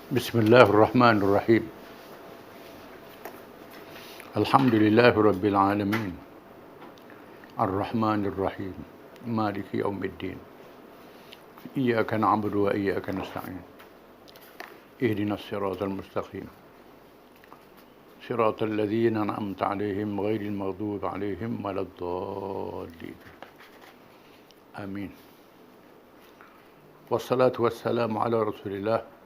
Bismillahirrahmanirrahim. Alhamdulillahirabbil alamin. Ar-Rahmanir-Rahim. Maliki yaumiddin. Iyyaka na'budu wa iyyaka nasta'in. Ihdinas siratal mustaqim. Siratal ladzina an'amta 'alaihim ghairil maghdubi 'alaihim waladdallin. Amin. Wassalatu wassalamu ala Rasulillah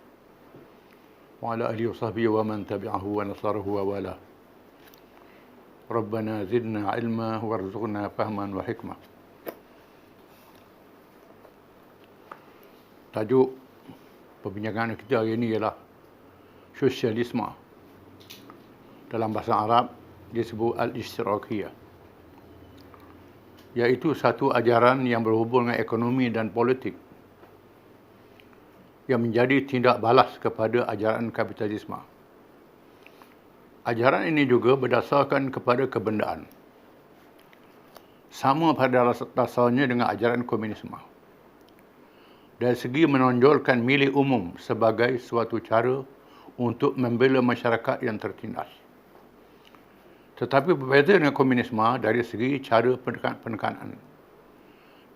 wa ala alihi wa sahbihi wa man tabi'ahu wa nasarahu wa wala. Rabbana zidna ilma warzuqna fahman wa hikmah. Tajuk perbincangan kita hari ini ialah sosialisme. Dalam bahasa Arab disebut al-ishtirakiyah, iaitu satu ajaran yang berhubung dengan ekonomi dan politik yang menjadi tindak balas kepada ajaran kapitalisme. Ajaran ini juga berdasarkan kepada kebendaan, sama pada dasarnya dengan ajaran komunisme. Dari segi menonjolkan milik umum sebagai suatu cara untuk membela masyarakat yang tertindas. Tetapi berbeza dengan komunisme dari segi cara penekanan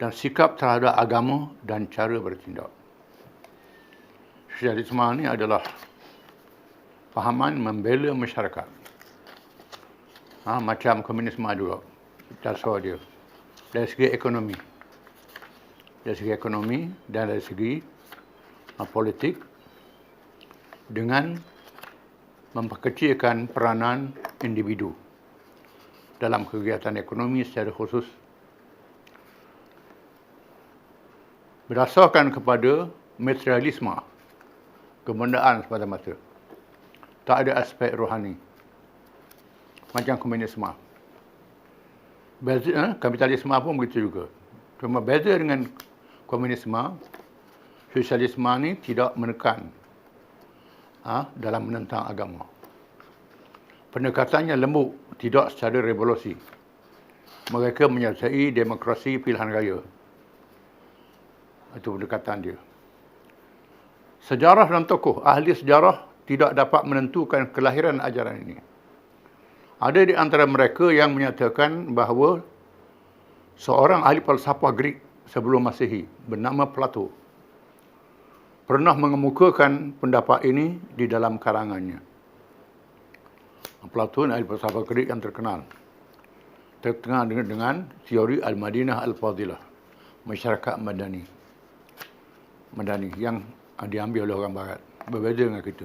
dan sikap terhadap agama dan cara bertindak. Sosialisme ini adalah fahaman membela masyarakat. Macam komunisme juga, dasar dia. Dari segi ekonomi. Dari segi ekonomi dan dari segi politik, dengan memperkecilkan peranan individu dalam kegiatan ekonomi secara khusus, berdasarkan kepada materialisme, kebendaan semata-mata. Tak ada aspek rohani macam komunisme. Kapitalisme pun begitu juga. Cuma beza dengan komunisme, sosialisme ni tidak menekan dalam menentang agama. Pendekatannya lembut, tidak secara revolusi. Mereka menyertai demokrasi pilihan raya. Itu pendekatan dia. Sejarah dan tokoh, ahli sejarah tidak dapat menentukan kelahiran ajaran ini. Ada di antara mereka yang menyatakan bahawa seorang ahli falsafah Greek sebelum Masehi bernama Plato pernah mengemukakan pendapat ini di dalam karangannya. Plato ahli falsafah Greek yang terkenal dengan teori Al-Madinah Al-Fadilah, masyarakat Madani yang diambil oleh orang Barat. Berbeza dengan kita.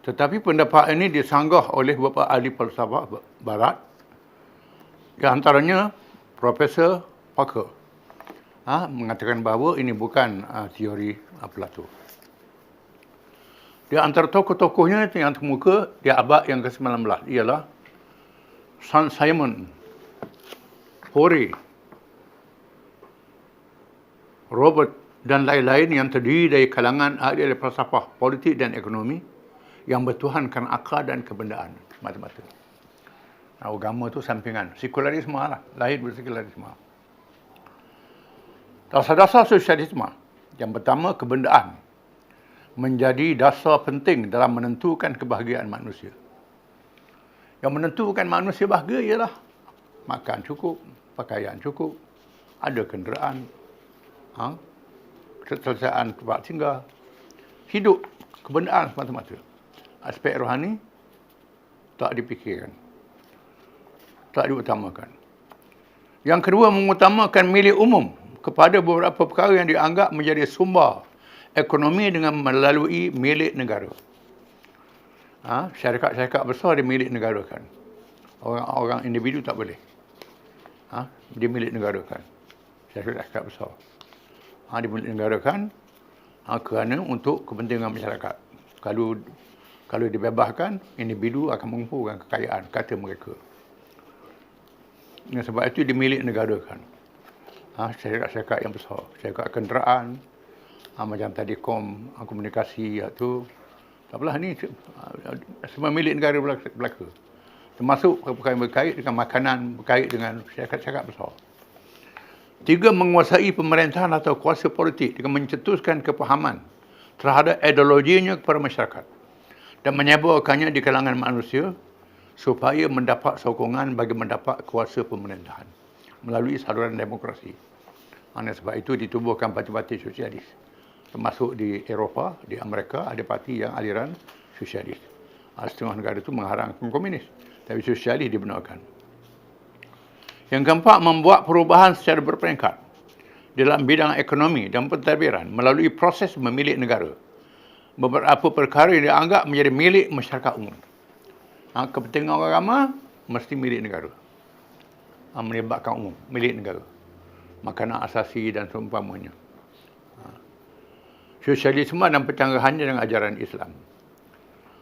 Tetapi pendapat ini disanggah oleh beberapa ahli falsafah Barat, di antaranya Profesor Parker, mengatakan bahawa ini bukan teori Plato. Di antara tokoh-tokohnya yang terkemuka di abad yang ke-19 ialah Saint-Simon, Fourier, Robert dan lain-lain yang terdiri dari kalangan ahli falsafah politik dan ekonomi yang bertuhankan akal dan kebendaan semata-mata. Agama itu sampingan. Sekularisme lah, lahir dari sekularisme. Dasar-dasar sosialisme. Yang pertama, kebendaan menjadi dasar penting dalam menentukan kebahagiaan manusia. Yang menentukan manusia bahagia ialah makan cukup, pakaian cukup, ada kenderaan, ketersediaan tempat tinggal, hidup, kebendaan semata-mata. Aspek rohani tak dipikirkan, tak diutamakan. Yang kedua, mengutamakan milik umum kepada beberapa perkara yang dianggap menjadi sumber ekonomi dengan melalui milik negara. Syarikat-syarikat besar dia milik negarakan. Orang individu tak boleh. Dia milik negarakan. Syarikat-syarikat besar. Dia milik negarakan kerana untuk kepentingan masyarakat. Kalau dibebaskan, individu akan mengumpulkan kekayaan, kata mereka. Dengan sebab itu dimilik negarakan. Syarikat-syarikat yang besar, syarikat kenderaan, macam tadi komunikasi itu, tak apalah ni semua milik negara belaka. Termasuk perkara yang berkait dengan makanan, berkait dengan syarikat-syarikat besar. Tiga, menguasai pemerintahan atau kuasa politik dengan mencetuskan kepahaman terhadap ideologinya kepada masyarakat dan menyebarkannya di kalangan manusia supaya mendapat sokongan bagi mendapat kuasa pemerintahan melalui saluran demokrasi. Oleh sebab itu ditubuhkan parti-parti sosialis. Termasuk di Eropah, di Amerika ada parti yang aliran sosialis. Setengah negara itu mengharangkan komunis, tapi sosialis dibenarkan. Yang keempat, membuat perubahan secara berperingkat dalam bidang ekonomi dan pentadbiran melalui proses memilih negara. Beberapa perkara yang dianggap menjadi milik masyarakat umum. Kepentingan orang ramai mesti milik negara. Melibatkan umum, milik negara. Makanan asasi dan seumpamanya. Sosialisme dan pencanggahannya dengan ajaran Islam.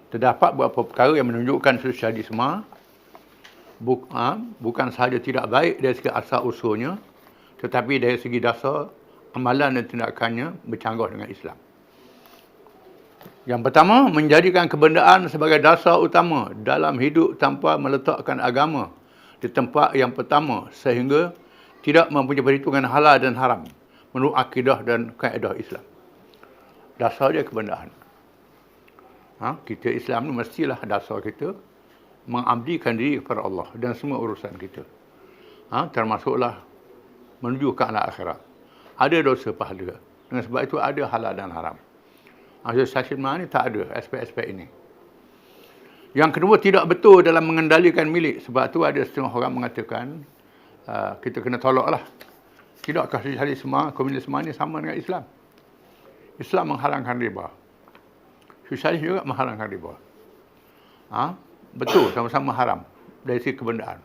Terdapat beberapa perkara yang menunjukkan sosialisme bukan sahaja tidak baik dari segi asal usulnya, tetapi dari segi dasar amalan dan tindakannya bercanggah dengan Islam. Yang pertama, menjadikan kebendaan sebagai dasar utama dalam hidup tanpa meletakkan agama di tempat yang pertama sehingga tidak mempunyai perhitungan halal dan haram menurut akidah dan kaedah Islam. Dasar dia kebendaan. Kita Islam ni mestilah dasar kita mengabdikan diri kepada Allah dan semua urusan kita. Termasuklah menuju ke alam akhirat. Ada dosa pahala. Dengan sebab itu ada halal dan haram. Sosialisme ni tak ada aspek-aspek ini. Yang kedua, tidak betul dalam mengendalikan milik. Sebab tu ada setengah orang mengatakan kita kena tolaklah. Tidakkah sosialisme, komunisme ni sama dengan Islam? Islam menghalalkan riba. Sosialis juga menghalalkan riba. Betul, sama-sama haram dari segi kebendaan.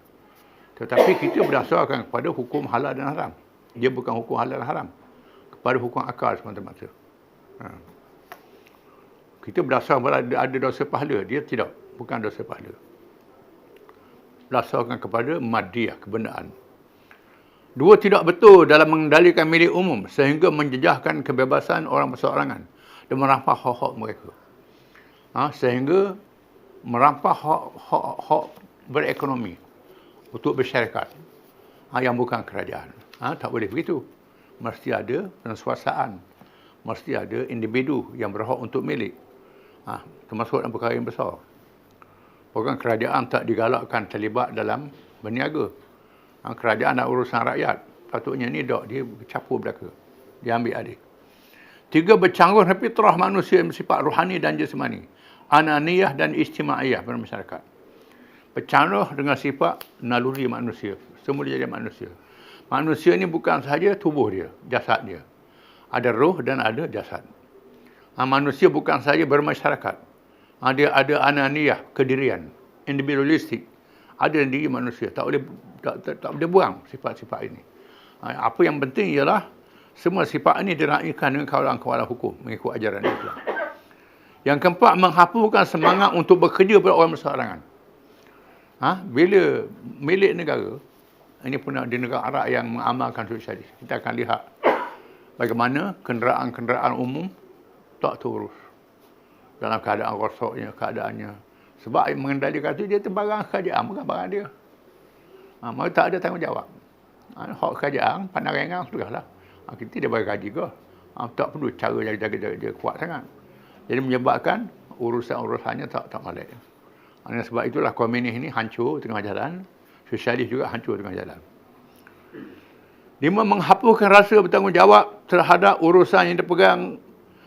Tetapi kita berdasarkan kepada hukum halal dan haram. Dia bukan hukum halal dan haram. Kepada hukum akal semata-mata. Kita berdasarkan kepada ada dosa pahala. Dia tidak. Bukan dosa pahala. Berdasarkan kepada madiyah, kebendaan. Dua, tidak betul dalam mengendalikan milik umum sehingga menjejahkan kebebasan orang perseorangan dan merampas hak-hak mereka. Sehingga merampas hak berekonomi untuk bersyarikat yang bukan kerajaan. Tak boleh begitu. Mesti ada pensuasaan. Mesti ada individu yang berhak untuk milik. Termasuk dalam perkara yang besar. Bukan kerajaan tak digalakkan terlibat dalam berniaga. Kerajaan dan urusan rakyat. Patutnya ni dia bercampur belaka. Dia ambil alih. Tiga, bercanggah dengan fitrah manusia yang bersifat rohani dan jasmani. Ananiyah dan istimaiyah pada masyarakat. Bercanggah dengan sifat naluri manusia. Semula jadi manusia. Manusia ni bukan sahaja tubuh dia, jasad dia. Ada roh dan ada jasad. Manusia bukan sahaja bermasyarakat. Dia ada ananiyah, kedirian, individualistik. Ada diri manusia. Tak boleh buang sifat-sifat ini. Apa yang penting ialah semua sifat ini diraihkan dengan kawalan-kawalan hukum mengikut ajaran Islam. Yang keempat, menghapuskan semangat untuk bekerja pada orang berseorangan. Bila milik negara, ini pun di negara Arab yang mengamalkan sosialis, kita akan lihat bagaimana kenderaan-kenderaan umum tak terurus dalam keadaan rosaknya, keadaannya. Sebab mengendalikan itu dia barang kerajaan, bukan barang dia. Mereka tak ada tanggungjawab. Hak kerajaan, pandang ringan, sudahlah. Kita dia bagi gaji ke. Tak perlu cara jaga dia kuat sangat. Jadi menyebabkan urusan-urusannya tak malek. Sebab itulah komunis ini hancur tengah jalan. Sosialis juga hancur tengah jalan. 5, menghapuskan rasa bertanggungjawab terhadap urusan yang dipegang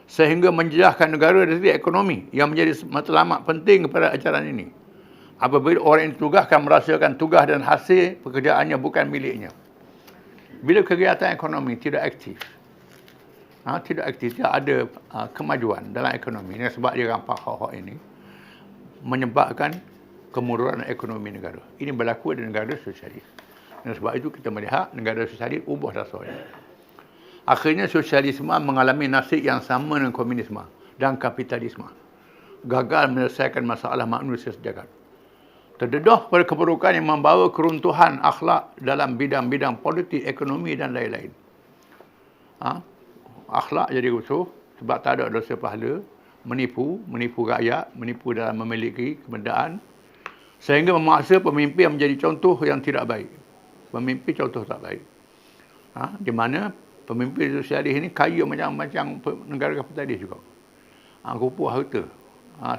sehingga menjejahkan negara dari segi ekonomi yang menjadi matlamat penting kepada ajaran ini. Apabila orang yang ditugaskan merasakan tugas dan hasil pekerjaannya bukan miliknya. Bila kegiatan ekonomi tidak aktif, tidak ada kemajuan dalam ekonomi. Sebab dia rampas hak-hak ini, menyebabkan kemunduran ekonomi negara. Ini berlaku di negara sosialis. Dan sebab itu kita melihat negara sosialis ubah dasarnya. Akhirnya sosialisme mengalami nasib yang sama dengan komunisme dan kapitalisme. Gagal menyelesaikan masalah manusia sejagat. Terdedah pada keburukan yang membawa keruntuhan akhlak dalam bidang-bidang politik, ekonomi dan lain-lain. Akhlak jadi rusuh sebab tak ada dosa pahala, menipu rakyat, menipu dalam memiliki kebendaan, sehingga memaksa pemimpin menjadi contoh yang tidak baik. Pemimpin contoh tak baik. Di mana pemimpin sosialis ini kaya macam negara kapitalis juga. Rupuh harta.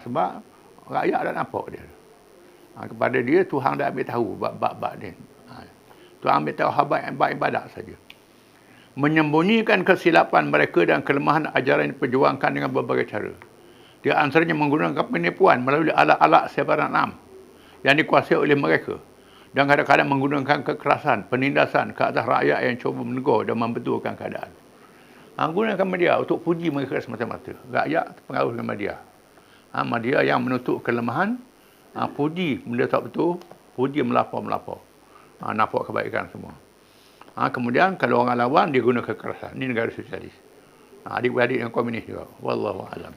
Sebab rakyat dah nampak dia. Kepada dia, Tuhan dah ambil tahu bab-bab dia. Tuhan ambil tahu bab ibadat saja. Menyembunyikan kesilapan mereka dan kelemahan ajaran diperjuangkan dengan berbagai cara. Di antaranya menggunakan penipuan melalui alat-alat sebaran am yang dikuasai oleh mereka. Dan kadang-kadang menggunakan kekerasan, penindasan ke atas rakyat yang cuba menegur dan membetulkan keadaan. Gunakan media untuk puji mereka semata-mata. Rakyat terpengaruh dengan media. Media yang menutup kelemahan, puji benda tak betul, puji melapor-melapor. Nampak kebaikan semua. Kemudian kalau orang lawan, dia guna kekerasan. Ini negara sosialis. Adik-beradik yang komunis juga. Wallahu a'lam.